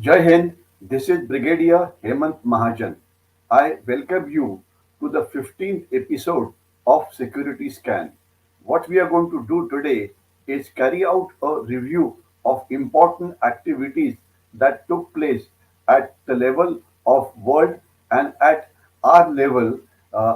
Jai Hind, this is Brigadier Hemant Mahajan. I welcome you to the 15th episode of Security Scan. What we are going to do today is carry out a review of important activities that took place at the level of world and at our level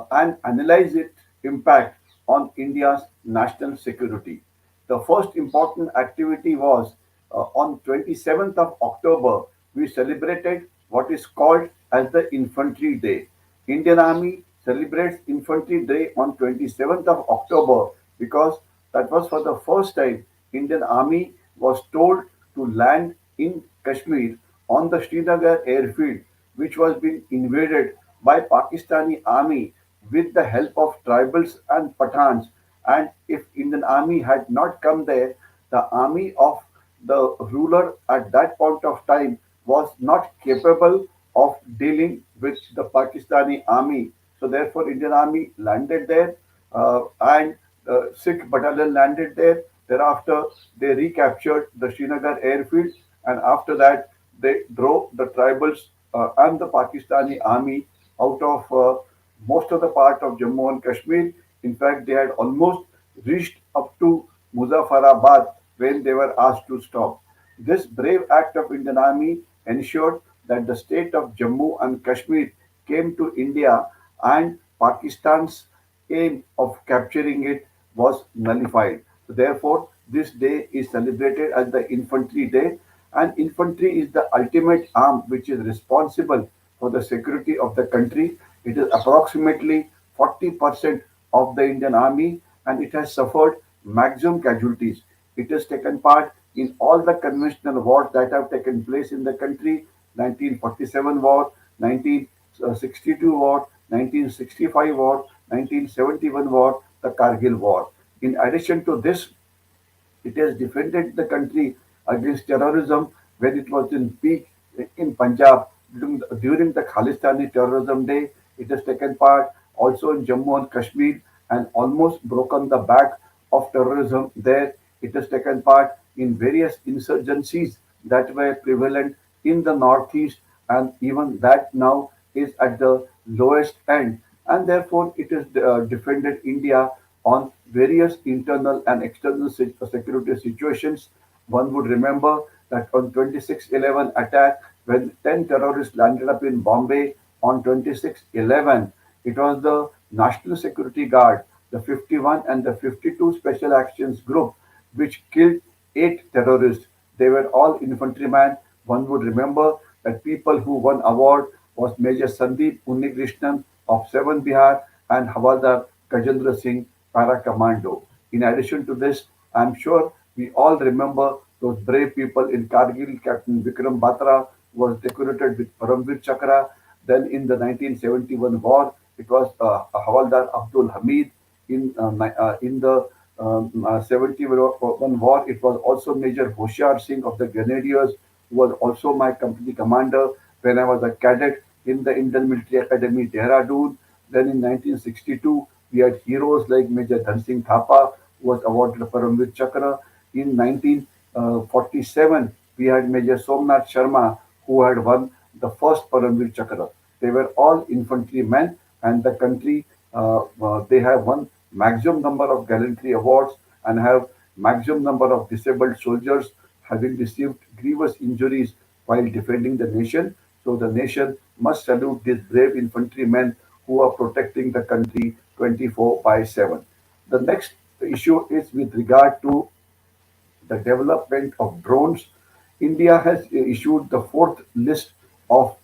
and analyze its impact on India's national security. The first important activity was on 27th of October, we celebrated what is called as the Infantry Day. Indian Army celebrates Infantry Day on 27th of October because that was for the first time Indian Army was told to land in Kashmir on the Srinagar airfield, which was being invaded by Pakistani army with the help of tribals and Pathans. And if Indian army had not come there, the army of the ruler at that point of time was not capable of dealing with the Pakistani army. So therefore, Indian army landed there, and Sikh battalion landed there. Thereafter, they recaptured the Srinagar airfield, and after that, they drove the tribals and the Pakistani army out of most of the part of Jammu and Kashmir. In fact, they had almost reached up to Muzaffarabad when they were asked to stop. This brave act of Indian Army ensured that the state of Jammu and Kashmir came to India and Pakistan's aim of capturing it was nullified. So therefore, this day is celebrated as the Infantry Day, and infantry is the ultimate arm which is responsible for the security of the country. It is approximately 40% of the Indian Army, and it has suffered maximum casualties. It has taken part in all the conventional wars that have taken place in the country: 1947 war, 1962 war, 1965 war, 1971 war, the Kargil war. In addition to this, it has defended the country against terrorism when it was in peak in Punjab during the Khalistani Terrorism Day. It has taken part also in Jammu and Kashmir and almost broken the back of terrorism there. It has taken part in various insurgencies that were prevalent in the northeast, and even that now is at the lowest end. And therefore, it has defended India on various internal and external security situations. One would remember that on 26/11 attack, when 10 terrorists landed up in Bombay on 26/11, it was the National Security Guard, the 51 and the 52 Special Actions Group, which killed 8 terrorists. They were all infantrymen. One would remember that people who won award was Major Sandeep Unnikrishnan of 7 Bihar and Havaldar Gajendra Singh Para Commando. In addition to this, I am sure we all remember those brave people in Kargil. Captain Vikram Batra was decorated with Paramvir Chakra. Then in the 1971 war, it was Havaldar Abdul Hamid. In the 71 war, it was also Major Hoshiar Singh of the Grenadiers, who was also my company commander when I was a cadet in the Indian Military Academy, Dehradun. Then in 1962, we had heroes like Major Dhan Singh Thapa, who was awarded the Paramvir Chakra. In 1947, we had Major Somnath Sharma, who had won the first Paramvir Chakra. They were all infantrymen, and the country they have won maximum number of gallantry awards and have maximum number of disabled soldiers having received grievous injuries while defending the nation. So the nation must salute these brave infantrymen who are protecting the country 24 by 7. The next issue is with regard to the development of drones. India has issued the fourth list of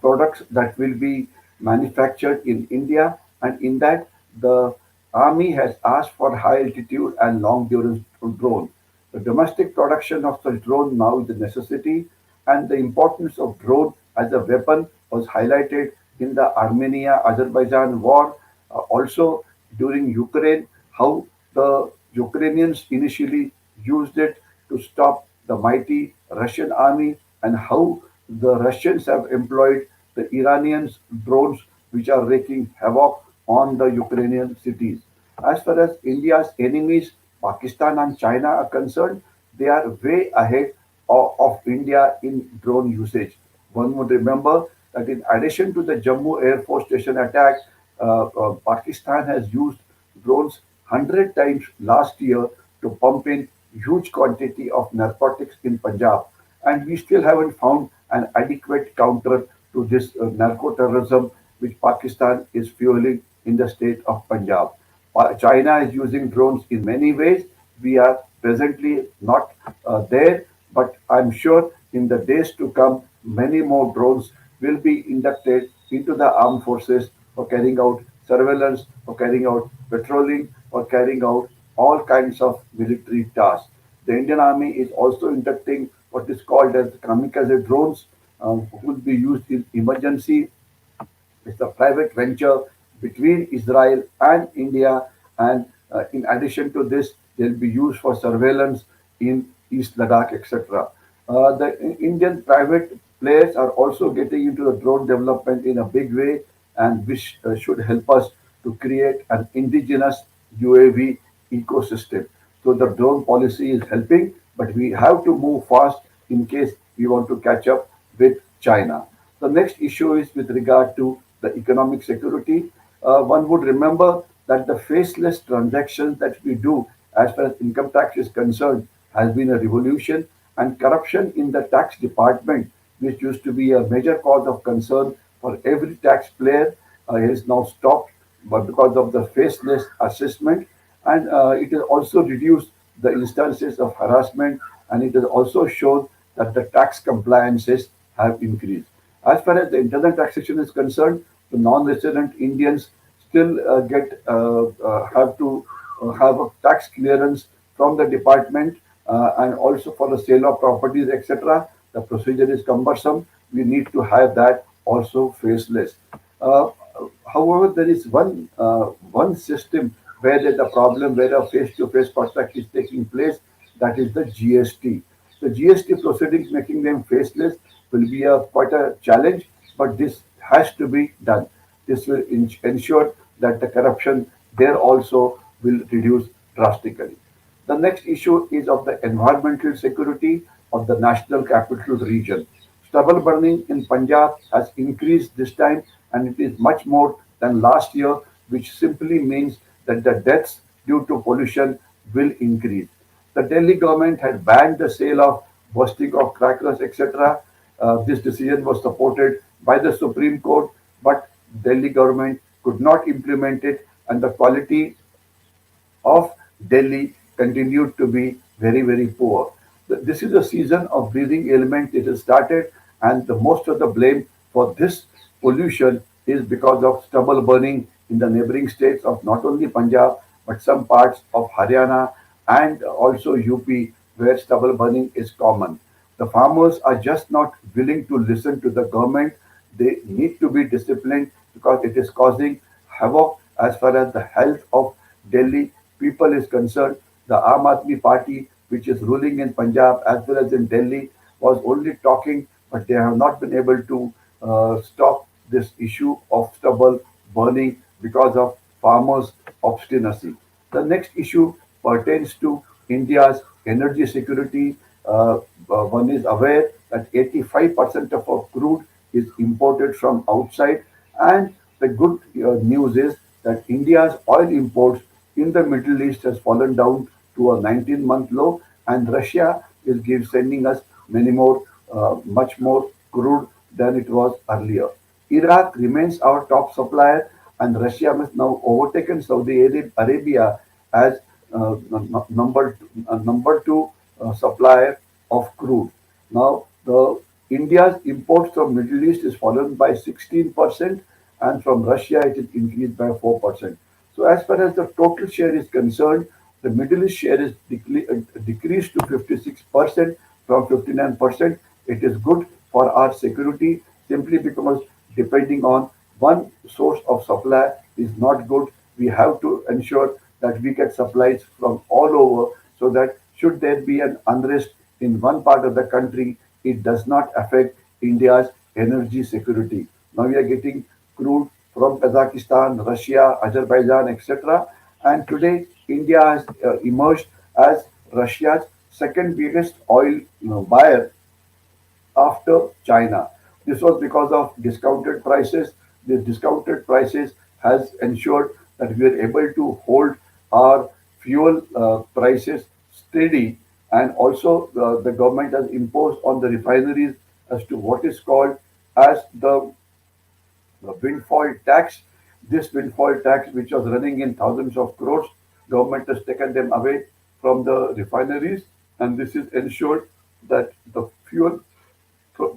products that will be manufactured in India, and in that, the Army has asked for high altitude and long durance drone. The domestic production of such drone now is a necessity, and the importance of drone as a weapon was highlighted in the Armenia-Azerbaijan war. Also, during Ukraine, how the Ukrainians initially used it to stop the mighty Russian army, and how the Russians have employed the Iranians' drones, which are wreaking havoc on the Ukrainian cities. As far as India's enemies, Pakistan and China, are concerned, they are way ahead of India in drone usage. One would remember that in addition to the Jammu Air Force Station attack, Pakistan has used drones 100 times last year to pump in huge quantity of narcotics in Punjab. And we still haven't found an adequate counter to this narco-terrorism which Pakistan is fueling in the state of Punjab. China is using drones in many ways. We are presently not there, but I'm sure in the days to come, many more drones will be inducted into the armed forces for carrying out surveillance, for carrying out patrolling, for carrying out all kinds of military tasks. The Indian Army is also inducting what is called as kamikaze drones, who will be used in emergency. It's a private venture between Israel and India, and in addition to this, they'll be used for surveillance in East Ladakh, etc. The Indian private players are also getting into the drone development in a big way, and which should help us to create an indigenous UAV ecosystem. So the drone policy is helping, but we have to move fast in case we want to catch up with China. The next issue is with regard to the economic security. One would remember that the faceless transactions that we do as far as income tax is concerned has been a revolution, and corruption in the tax department, which used to be a major cause of concern for every taxpayer, is now stopped but because of the faceless assessment, and it has also reduced the instances of harassment, and it has also shown that the tax compliances have increased. As far as the internal taxation is concerned, the non-resident Indians still get have to have a tax clearance from the department, and also for the sale of properties, etc. The procedure is cumbersome. We need to have that also faceless. Uh, However, there is one system where there's a problem where a face-to-face contact is taking place. That is the GST. The GST proceedings making them faceless will be a quite a challenge, but this has to be done. This will ensure that the corruption there also will reduce drastically. The next issue is of the environmental security of the national capital region. Stubble burning in Punjab has increased this time, and it is much more than last year, which simply means that the deaths due to pollution will increase. The Delhi government had banned the sale of bursting of crackers, etc. This decision was supported by the Supreme Court, but Delhi government could not implement it, and the quality of Delhi continued to be very, very poor. This is a season of breathing ailment. It has started, and the most of the blame for this pollution is because of stubble burning in the neighboring states of not only Punjab but some parts of Haryana and also UP, where stubble burning is common. The farmers are just not willing to listen to the government. They need to be disciplined because it is causing havoc as far as the health of Delhi people is concerned. The Aam Aadmi Party, which is ruling in Punjab as well as in Delhi, was only talking, but they have not been able to stop this issue of stubble burning because of farmers' obstinacy. The next issue pertains to India's energy security. One is aware that 85% of our crude is imported from outside, and the good news is that India's oil imports in the Middle East has fallen down to a 19-month low, and Russia is sending us many more, much more crude than it was earlier. Iraq remains our top supplier, and Russia has now overtaken Saudi Arabia as number two supplier of crude. Now, the India's imports from Middle East is fallen by 16%, and from Russia it is increased by 4%. So, as far as the total share is concerned, the Middle East share is decreased to 56% from 59%. It is good for our security simply because depending on one source of supply is not good. We have to ensure that we get supplies from all over so that should there be an unrest in one part of the country, it does not affect India's energy security. Now we are getting crude from Kazakhstan, Russia, Azerbaijan, etc. And today India has emerged as Russia's second biggest oil buyer after China. This was because of discounted prices. The discounted prices has ensured that we are able to hold our fuel prices steady, and also the government has imposed on the refineries as to what is called as the windfall tax. This windfall tax, which was running in thousands of crores, government has taken them away from the refineries, and this is ensured that the fuel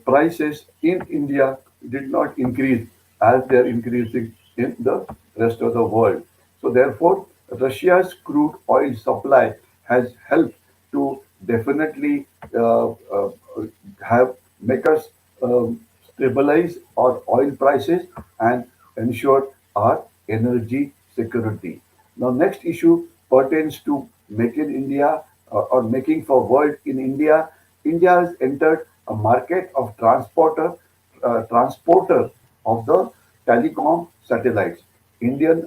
prices in India did not increase as they are increasing in the rest of the world. So therefore, Russia's crude oil supply has helped to definitely have make us stabilize our oil prices and ensure our energy security. Now, next issue pertains to Make in India or Making for World in India. India has entered a market of transporter of the telecom satellites. Indian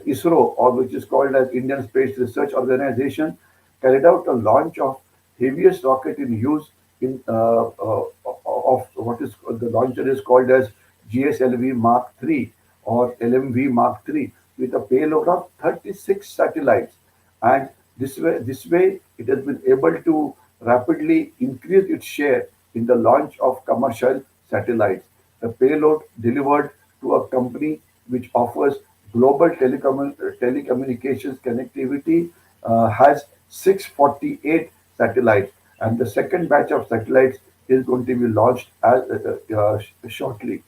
ISRO, or which is called as Indian Space Research Organization, carried out a launch of heaviest rocket in use in of what is the launcher is called as GSLV Mark III or LMV Mark III with a payload of 36 satellites, and this way it has been able to rapidly increase its share in the launch of commercial satellites. The payload delivered to a company which offers global telecommunications connectivity has 648 satellites, and the second batch of satellites is going to be launched shortly.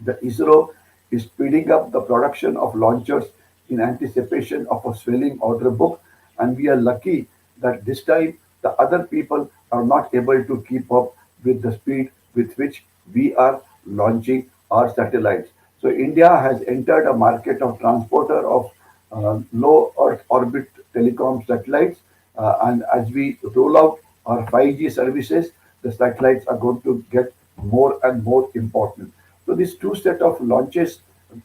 The ISRO is speeding up the production of launchers in anticipation of a swelling order book, and we are lucky that this time the other people are not able to keep up with the speed with which we are launching our satellites. So India has entered a market of transporter of low Earth orbit telecom satellites, and as we roll out our 5G services, the satellites are going to get more and more important. So these two set of launches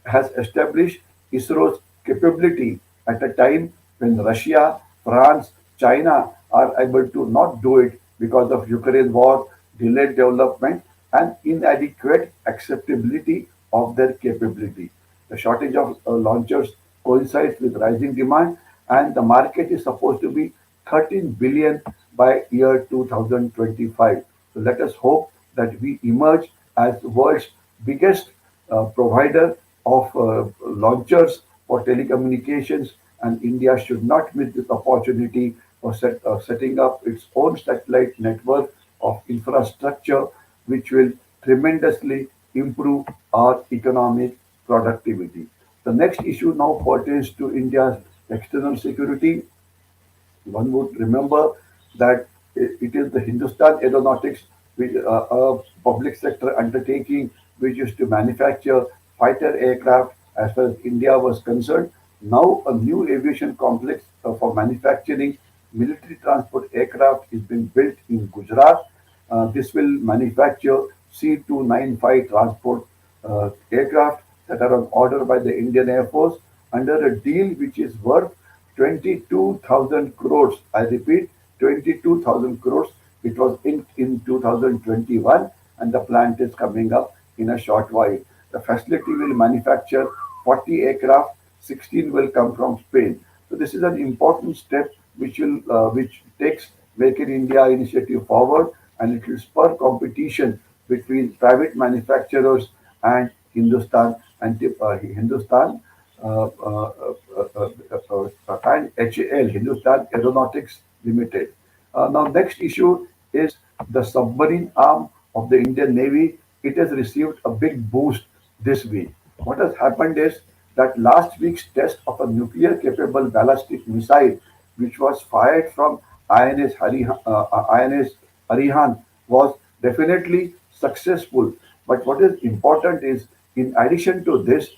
has established ISRO's capability at a time when Russia, France, China are able to not do it because of Ukraine war, delayed development, and inadequate acceptability of their capability. The shortage of launchers coincides with rising demand, and the market is supposed to be 13 billion by year 2025. So let us hope that we emerge as the world's biggest provider of launchers for telecommunications, and India should not miss this opportunity for setting up its own satellite network of infrastructure, which will tremendously improve our economic productivity. The next issue now pertains to India's external security. One would remember that it is the Hindustan Aeronautics, which, a public sector undertaking which used to manufacture fighter aircraft as far as India was concerned. Now, a new aviation complex for manufacturing military transport aircraft is being built in Gujarat. This will manufacture C-295 transport aircraft that are on order by the Indian Air Force under a deal which is worth 22,000 crores. I repeat, 22,000 crores. It was in 2021, and the plant is coming up in a short while. The facility will manufacture 40 aircraft, 16 will come from Spain. So this is an important step which takes Make in India initiative forward, and it will spur competition between private manufacturers and Hindustan and HAL, Hindustan Aeronautics Limited. Now, next issue is the submarine arm of the Indian Navy. It has received a big boost this week. What has happened is that last week's test of a nuclear capable ballistic missile, which was fired from INS Arihan, was definitely successful. But what is important is, in addition to this,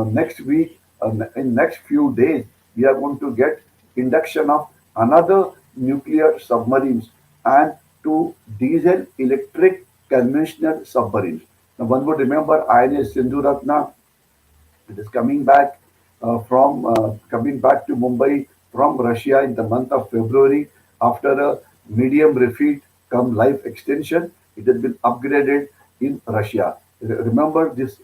next week, in next few days, we are going to get induction of another nuclear submarines and two diesel electric conventional submarines. Now, one would remember INS Sindhuratna. It is coming back to Mumbai from Russia in the month of February after a medium refit come life extension. It has been upgraded in Russia. Remember this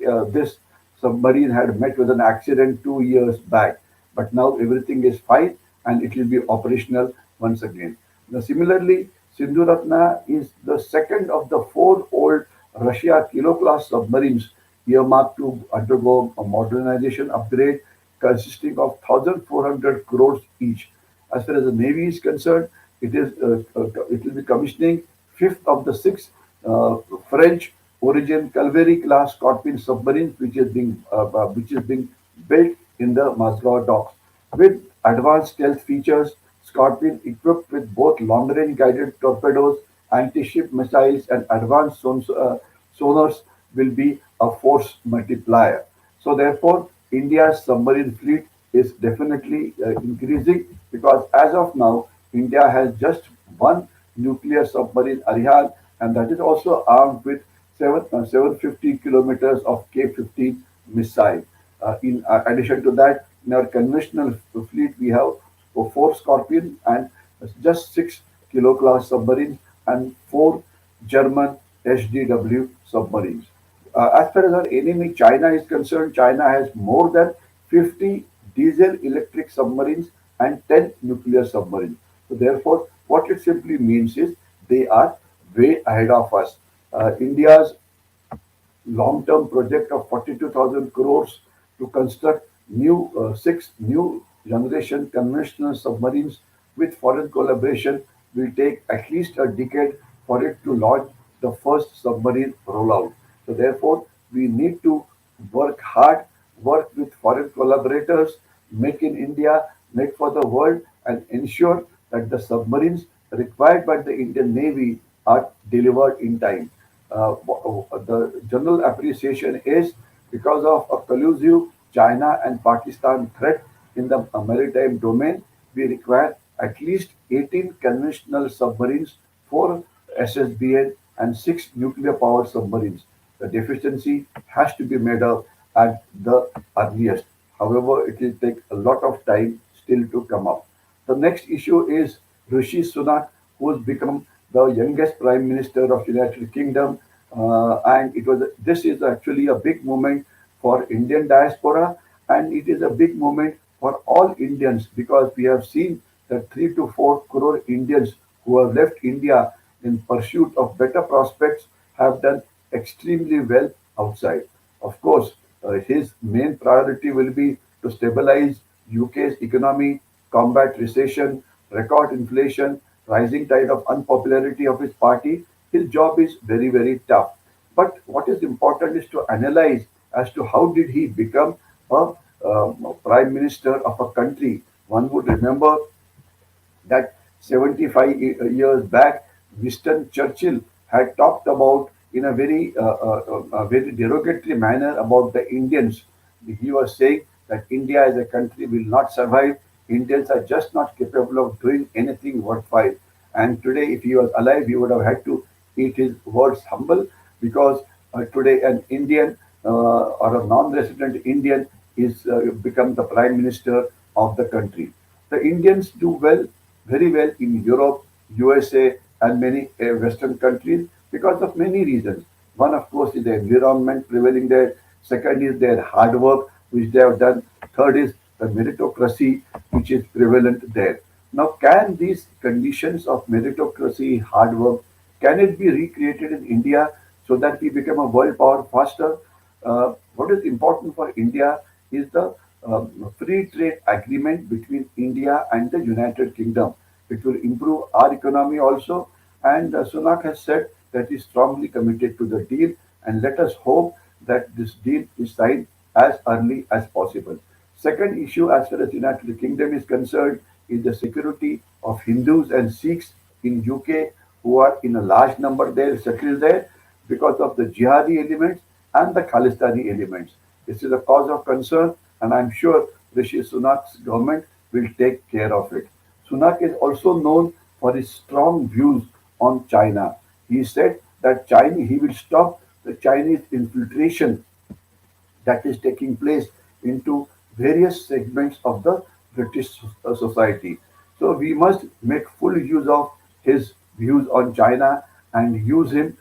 submarine had met with an accident 2 years back, but now everything is fine and it will be operational once again. Now, similarly, Sindhuratna is the second of the four old Russia Kilo class submarines earmarked to undergo a modernization upgrade consisting of 1,400 crores each. As far as the Navy is concerned, it will be commissioning fifth of the six uh, French origin Calvary class Scorpion submarines, which is being built in the Mazgaon docks. With advanced stealth features, Scorpion equipped with both long-range guided torpedoes, anti-ship missiles, and advanced sonars will be a force multiplier. So therefore, India's submarine fleet is definitely increasing because as of now, India has just one nuclear submarine, Arihan, and that is also armed with 750 kilometers of K-15 missile. In addition to that, in our conventional fleet, we have four Scorpion and just six kilo class submarines and four German HDW submarines. As far as our enemy China is concerned, China has more than 50 diesel electric submarines and 10 nuclear submarines. So therefore, what it simply means is they are way ahead of us. India's long-term project of 42,000 crores to construct six new generation conventional submarines with foreign collaboration will take at least a decade for it to launch the first submarine rollout. So therefore, we need to work hard, work with foreign collaborators, make in India, make for the world, and ensure that the submarines required by the Indian Navy are delivered in time. The general appreciation is because of a collusive China and Pakistan threat in the maritime domain, we require at least 18 conventional submarines, 4 SSBN, and 6 nuclear powered submarines. The deficiency has to be made up at the earliest. However, it will take a lot of time still to come up. The next issue is Rishi Sunak, who has become the youngest Prime Minister of United Kingdom, and this is actually a big moment for Indian diaspora, and it is a big moment for all Indians because we have seen that 3 to 4 crore Indians who have left India in pursuit of better prospects have done extremely well outside. Of course, his main priority will be to stabilize UK's economy, combat recession, record inflation, rising tide of unpopularity of his party. His job is very, very tough. But what is important is to analyze as to how did he become a prime minister of a country. One would remember that 75 years back, Winston Churchill had talked about in a very derogatory manner about the Indians. He was saying that India as a country will not survive. Indians are just not capable of doing anything worthwhile. And today, if he was alive, he would have had to eat his words humble because today an Indian or a non-resident Indian is become the prime minister of the country. The Indians do well, very well in Europe, USA, and many Western countries because of many reasons. One, of course, is the environment prevailing there. Second is their hard work, which they have done. Third is the meritocracy, which is prevalent there. Now, can these conditions of meritocracy, hard work, can it be recreated in India so that we become a world power faster? What is important for India is the free trade agreement between India and the United Kingdom. It will improve our economy also. And Sunak has said that he is strongly committed to the deal. And let us hope that this deal is signed as early as possible. Second issue, as far as United Kingdom is concerned, is the security of Hindus and Sikhs in UK who are in a large number there, settled there because of the jihadi elements and the Khalistani elements. This is a cause of concern, and I'm sure Rishi Sunak's government will take care of it. Sunak is also known for his strong views on China. He said that he will stop the Chinese infiltration that is taking place into various segments of the British society. So we must make full use of his views on China and use him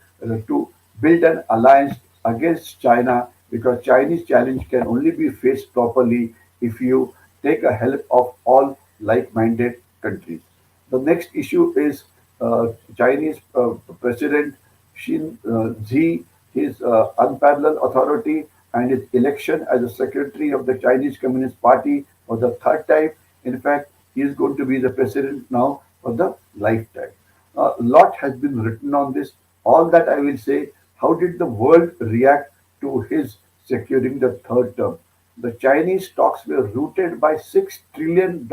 to build an alliance against China, because Chinese challenge can only be faced properly if you take a help of all like-minded countries. The next issue is Chinese President Xi, his unparalleled authority and his election as a secretary of the Chinese Communist Party for the third time. In fact, he is going to be the president now for the lifetime. A lot has been written on this. All that I will say, how did the world react to his securing the third term? The Chinese stocks were rooted by $6 trillion.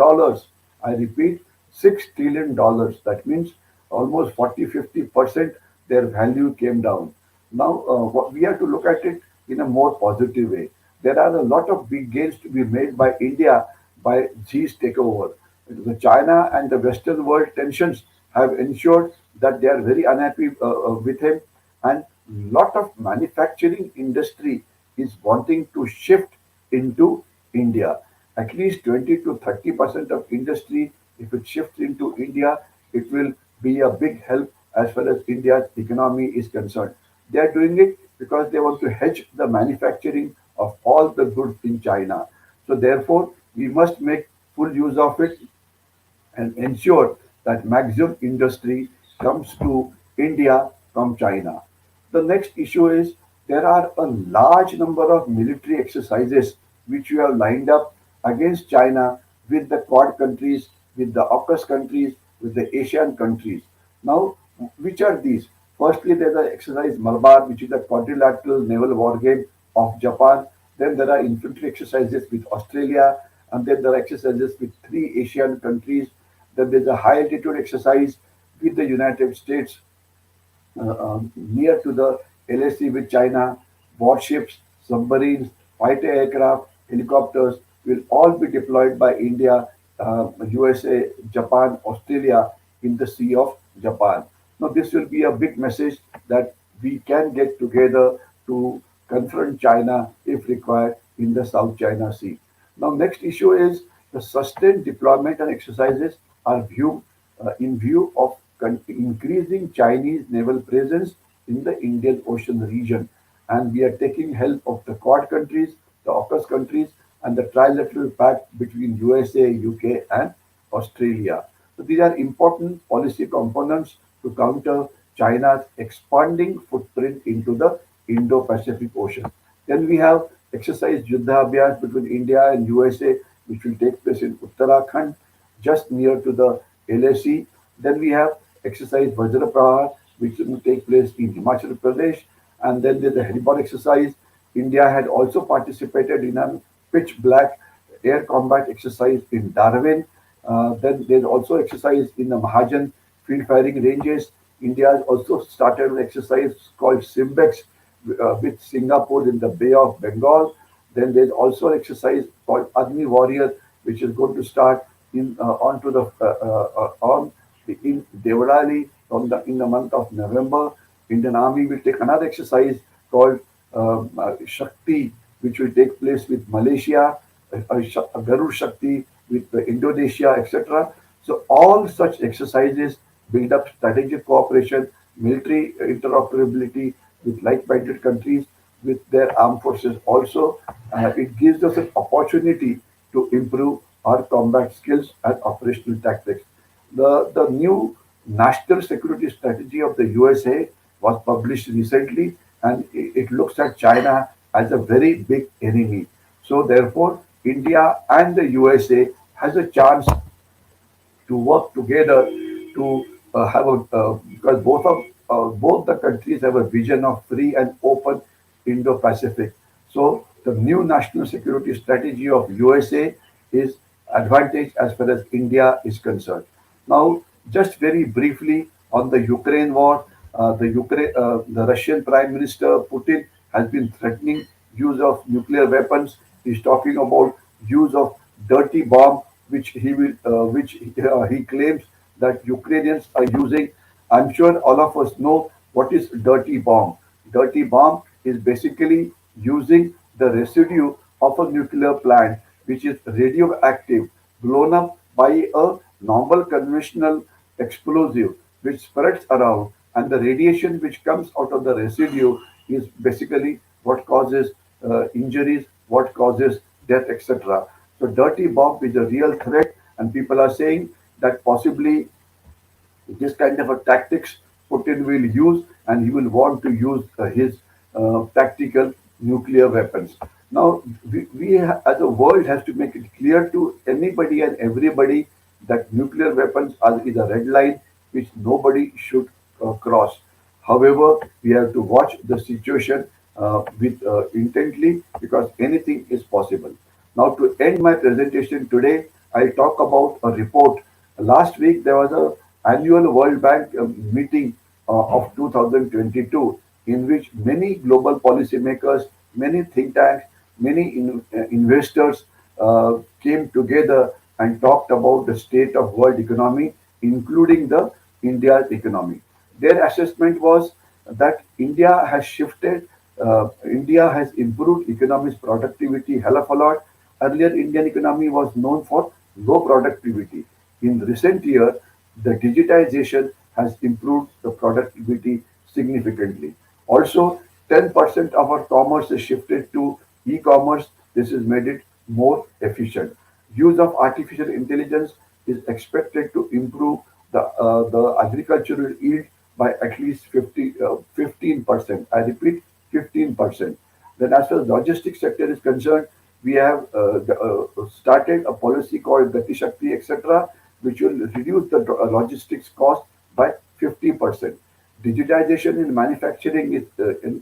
I repeat, $6 trillion. That means almost 40-50% their value came down. Now, what we have to look at it in a more positive way. There are a lot of big gains to be made by India by Xi's takeover. The China and the Western world tensions have ensured that they are very unhappy with him, and lot of manufacturing industry is wanting to shift into India. At least 20 to 30% of industry, if it shifts into India, it will be a big help as far as India's economy is concerned. They are doing it because they want to hedge the manufacturing of all the goods in China. So therefore, we must make full use of it and ensure that maximum industry comes to India from China. The next issue is there are a large number of military exercises which we have lined up against China with the Quad countries, with the AUKUS countries, with the Asian countries. Now, which are these? Firstly, there's the exercise Malabar, which is a quadrilateral naval war game of Japan. Then there are infantry exercises with Australia, and then there are exercises with three Asian countries. Then there's a high altitude exercise with the United States near to the LAC with China. Warships, submarines, fighter aircraft, helicopters will all be deployed by India, USA, Japan, Australia in the Sea of Japan. Now, this will be a big message that we can get together to confront China if required in the South China Sea. Now, next issue is the sustained deployment and exercises are viewed in view of increasing Chinese naval presence in the Indian Ocean region. And we are taking help of the Quad countries, the AUKUS countries, and the trilateral pact between USA, UK, and Australia. So these are important policy components to counter China's expanding footprint into the Indo-Pacific Ocean. Then we have exercise Yuddha Abhyas between India and USA, which will take place in Uttarakhand, just near to the LAC. Then we have exercise Vajra which will take place in Himachal Pradesh. And then there's the heliport exercise. India had also participated in a pitch black air combat exercise in Darwin. Then there's also exercise in the Mahajan field firing ranges. India has also started an exercise called Simbex with Singapore in the Bay of Bengal. Then there's also an exercise called Agni Warrior, which is going to start in onto the on the, in Devrali from the in the month of November. Indian Army will take another exercise called Shakti, which will take place with Malaysia, Garud Shakti with Indonesia, etc. So all such exercises build up strategic cooperation, military interoperability with like-minded countries, with their armed forces also. It gives us an opportunity to improve our combat skills and operational tactics. The new national security strategy of the USA was published recently, and it looks at China as a very big enemy. So therefore, India and the USA has a chance to work together to have a because both the countries have a vision of free and open Indo-Pacific. So the new national security strategy of USA is advantage as far as India is concerned. Now, just very briefly on the Ukraine war, the Russian Prime Minister Putin has been threatening use of nuclear weapons. He's talking about use of dirty bomb, which he claims that Ukrainians are using. I'm sure all of us know what is dirty bomb. Dirty bomb is basically using the residue of a nuclear plant, which is radioactive, blown up by a normal conventional explosive. which spreads around, and the radiation which comes out of the residue is basically what causes injuries, what causes death, etc. So, dirty bomb is a real threat, and people are saying that possibly this kind of a tactics Putin will use, and he will want to use his tactical nuclear weapons. Now, as a world has to make it clear to anybody and everybody that nuclear weapons is a red line which nobody should cross. However, we have to watch the situation with intently because anything is possible. Now, to end my presentation today, I'll talk about a report. Last week, there was a annual World Bank meeting of 2022 in which many global policymakers, many think tanks, many investors came together and talked about the state of world economy, including the India's economy. Their assessment was that India has improved economy's productivity hell of a lot. Earlier, Indian economy was known for low productivity. In recent years, the digitization has improved the productivity significantly. Also, 10% of our commerce is shifted to e-commerce. This has made it more efficient. Use of artificial intelligence is expected to improve the agricultural yield by at least 15%. I repeat, 15%. Then, as far as logistics sector is concerned, we have started a policy called Gati Shakti, etc., which will reduce the logistics cost by 50%. Digitization in manufacturing is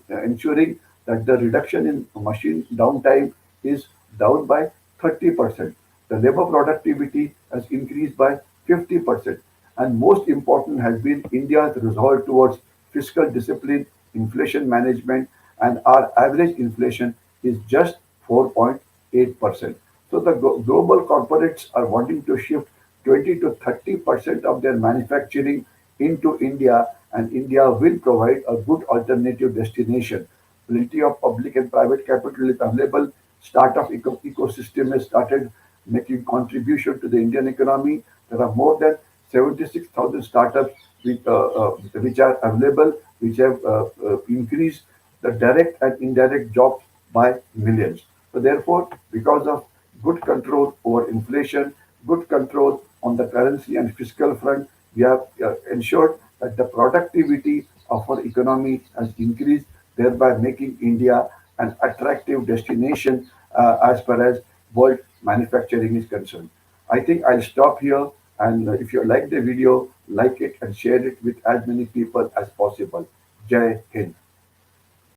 ensuring that the reduction in machine downtime is down by 30%. The labor productivity has increased by 50%. And most important has been India's resolve towards fiscal discipline, inflation management, and our average inflation is just 4.8%. So the global corporates are wanting to shift 20 to 30% of their manufacturing into India, and India will provide a good alternative destination. Plenty of public and private capital is available. Startup ecosystem has started making contribution to the Indian economy. There are more than 76,000 startups which are available, which have increased the direct and indirect jobs by millions. So therefore, because of good control over inflation, good control on the currency and fiscal front, we have ensured that the productivity of our economy has increased, thereby making India an attractive destination as far as world manufacturing is concerned. I think I'll stop here. And if you like the video, like it and share it with as many people as possible. Jai Hind.